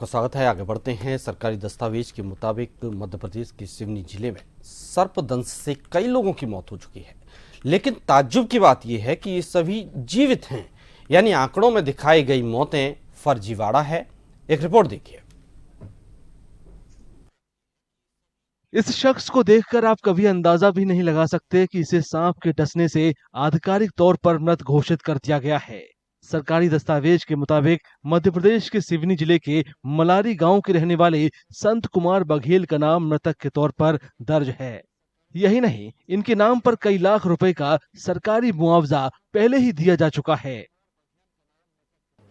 का स्वागत है। आगे बढ़ते हैं। सरकारी दस्तावेज के मुताबिक मध्य प्रदेश के सिवनी जिले में सर्पदंश से कई लोगों की मौत हो चुकी है, लेकिन ताज्जुब की बात यह है कि ये सभी जीवित हैं, यानी आंकड़ों में दिखाई गई मौतें फर्जीवाड़ा है। एक रिपोर्ट देखिए। इस शख्स को देखकर आप कभी अंदाजा भी नहीं लगा सकते कि इसे सांप के डसने से आधिकारिक तौर पर मृत घोषित कर दिया गया है। सरकारी दस्तावेज के मुताबिक मध्य प्रदेश के सिवनी जिले के मलारी गांव के रहने वाले संत कुमार बघेल का नाम मृतक के तौर पर दर्ज है। यही नहीं, इनके नाम पर कई लाख रुपए का सरकारी मुआवजा पहले ही दिया जा चुका है।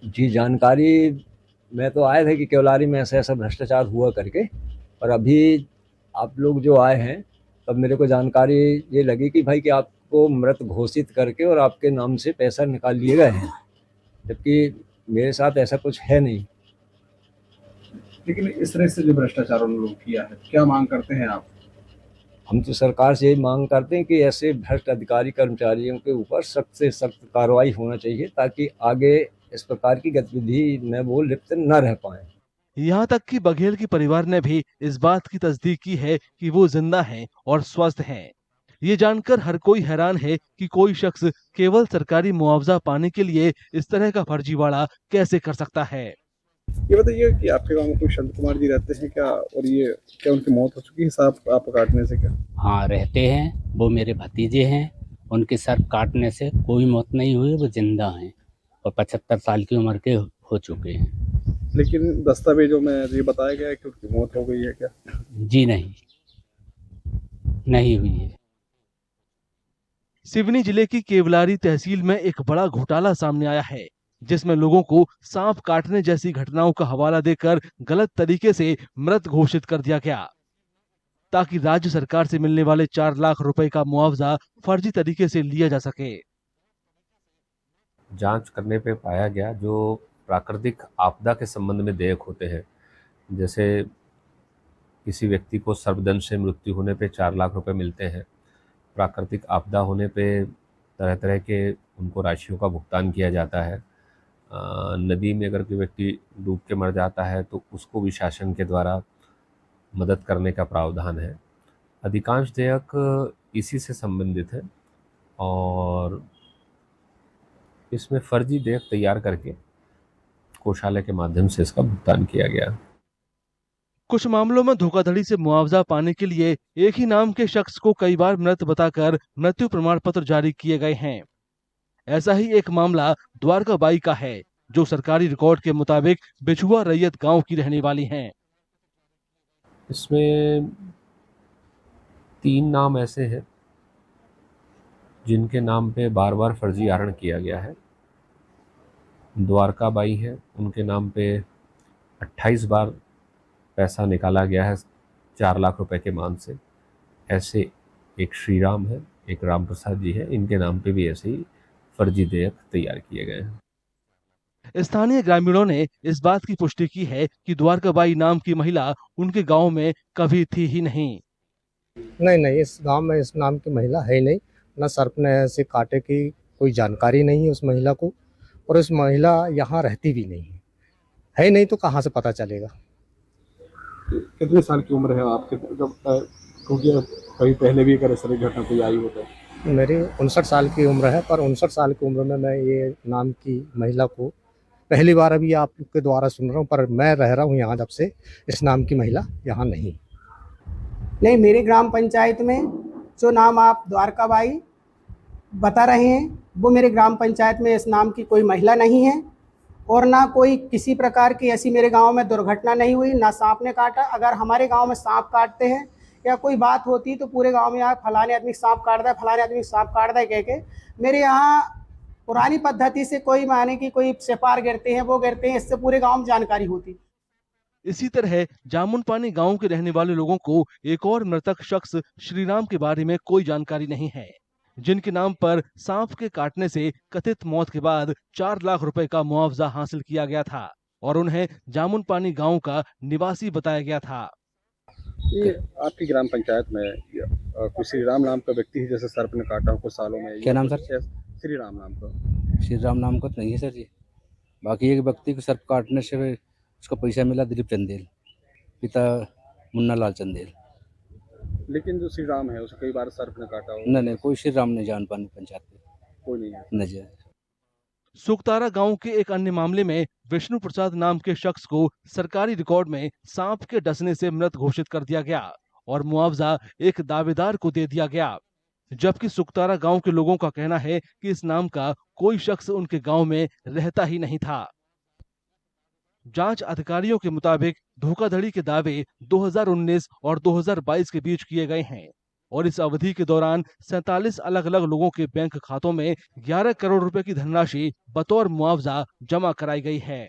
जी, जानकारी में तो आए थे कि केवलारी में ऐसा ऐसा भ्रष्टाचार हुआ करके, और अभी आप लोग जो आए हैं तब मेरे को जानकारी ये लगी कि भाई कि आपको मृत घोषित करके और आपके नाम से पैसा निकाल लिए गए हैं, जबकि मेरे साथ ऐसा कुछ है नहीं। लेकिन इस तरह से जो भ्रष्टाचार उन लोग किया है, क्या मांग करते हैं आप? हम तो सरकार से यही मांग करते हैं कि ऐसे भ्रष्ट अधिकारी कर्मचारियों के ऊपर सख्त से सख्त कार्रवाई होना चाहिए, ताकि आगे इस प्रकार की गतिविधि में वो लिप्त न रह पाए। यहाँ तक कि बघेल के परिवार ने भी इस बात की तस्दीक की है कि वो जिंदा हैं और स्वस्थ हैं। ये जानकर हर कोई हैरान है कि कोई शख्स केवल सरकारी मुआवजा पाने के लिए इस तरह का फर्जीवाड़ा कैसे कर सकता है। ये बताइए कि आपके गांव में कोई संत कुमार जी रहते हैं क्या, और ये क्या उनकी मौत हो चुकी है सांप आप काटने से? क्या? हाँ, रहते हैं। वो मेरे भतीजे हैं। उनके सर काटने से कोई मौत नहीं हुई, वो जिंदा हैं और 75 साल की उम्र के हो चुके हैं। लेकिन दस्तावेजों में ये बताया गया है कि उनकी मौत हो गई है। क्या? जी नहीं हुई है। सिवनी जिले की केवलारी तहसील में एक बड़ा घोटाला सामने आया है, जिसमें लोगों को सांप काटने जैसी घटनाओं का हवाला देकर गलत तरीके से मृत घोषित कर दिया गया, ताकि राज्य सरकार से मिलने वाले 4 लाख रुपए का मुआवजा फर्जी तरीके से लिया जा सके। जांच करने पे पाया गया, जो प्राकृतिक आपदा के संबंध में देयक होते हैं, जैसे किसी व्यक्ति को सर्पदंश से मृत्यु होने पे 4 लाख रुपए मिलते हैं, प्राकृतिक आपदा होने पे तरह तरह के उनको राशियों का भुगतान किया जाता है। नदी में अगर कोई व्यक्ति डूब के मर जाता है तो उसको भी शासन के द्वारा मदद करने का प्रावधान है। अधिकांश देयक इसी से संबंधित है और इसमें फर्जी देयक तैयार करके कोषालय के माध्यम से इसका भुगतान किया गया। कुछ मामलों में धोखाधड़ी से मुआवजा पाने के लिए एक ही नाम के शख्स को कई बार मृत बताकर मृत्यु प्रमाण पत्र जारी किए गए हैं। ऐसा ही एक मामला द्वारका बाई का है, जो सरकारी रिकॉर्ड के मुताबिक बिछुआ रैयत गांव की रहने वाली हैं। इसमें 3 नाम ऐसे हैं जिनके नाम पे बार बार फर्जी आहरण किया गया है। द्वारका बाई है, उनके नाम पे 28 बार पैसा निकाला गया है 4 लाख रुपए के मान से। ऐसे एक श्री राम है, एक राम प्रसाद जी है, इनके नाम पे भी ऐसे ही फर्जी देयक तैयार किए गए हैं। स्थानीय ग्रामीणों ने इस बात की पुष्टि की है कि द्वारकाबाई नाम की महिला उनके गांव में कभी थी ही नहीं। नहीं, इस गांव में इस नाम की महिला है ही नहीं। न सर्प ने ऐसे काटे की कोई जानकारी नहीं है उस महिला को, और उस महिला यहाँ रहती भी नहीं है ही नहीं, तो कहाँ से पता चलेगा? कितने साल की उम्र है आपके, जब क्योंकि कभी पहले भी अगर इस तरह की घटना कोई आई हो तो? मेरी 59 साल की उम्र है, पर 59 साल की उम्र में मैं ये नाम की महिला को पहली बार अभी आपके द्वारा सुन रहा हूँ, पर मैं रह रहा हूँ यहाँ जब से, इस नाम की महिला यहाँ नहीं। मेरे ग्राम पंचायत में जो नाम आप द्वारकाबाई बता रहे हैं, वो मेरे ग्राम पंचायत में इस नाम की कोई महिला नहीं है, और ना कोई किसी प्रकार की ऐसी मेरे गांव में दुर्घटना नहीं हुई, ना सांप ने काटा। अगर हमारे गांव में सांप काटते हैं या कोई बात होती तो पूरे गांव में यहाँ फलाने आदमी सांप काट दे, फलाने आदमी सांप काट दे कह के मेरे यहाँ पुरानी पद्धति से कोई माने कि कोई सेपार गिरते हैं, वो गिरते हैं, इससे पूरे गाँव में जानकारी होती। इसी तरह जामुन पानी गांव के रहने वाले लोगों को एक और मृतक शख्स श्रीराम के बारे में कोई जानकारी नहीं है, जिनके नाम पर सांप के काटने से कथित मौत के बाद 4 लाख रुपए का मुआवजा हासिल किया गया था और उन्हें जामुन पानी गांव का निवासी बताया गया था। ये आपकी ग्राम पंचायत में कोई श्री राम नाम का व्यक्ति है जैसे सर्प ने काटा हो कुछ सालों में? क्या नाम सर? श्री राम नाम का। श्री राम नाम का तो नहीं है सर जी। बाकी एक व्यक्ति को सर्प काटने से उसका पैसा मिला दिलीप चंदेल, पिता मुन्ना लाल चंदेल। लेकिन जो श्री राम है उसे कई बार सर्प ने काटा हो, नहीं, कोई श्री राम नहीं जान पानी पंचायत में कोई नहीं है। नजर। सुकतारा गांव के एक अन्य मामले में विष्णु प्रसाद नाम के शख्स को सरकारी रिकॉर्ड में सांप के डसने से मृत घोषित कर दिया गया और मुआवजा एक दावेदार को दे दिया गया, जबकि सुकतारा गांव के लोगों का कहना है कि इस नाम का कोई शख्स उनके गांव में रहता ही नहीं था। जांच अधिकारियों के मुताबिक धोखाधड़ी के दावे 2019 और 2022 के बीच किए गए हैं और इस अवधि के दौरान 47 अलग अलग लोगों के बैंक खातों में 11 करोड़ रुपए की धनराशि बतौर मुआवजा जमा कराई गई है।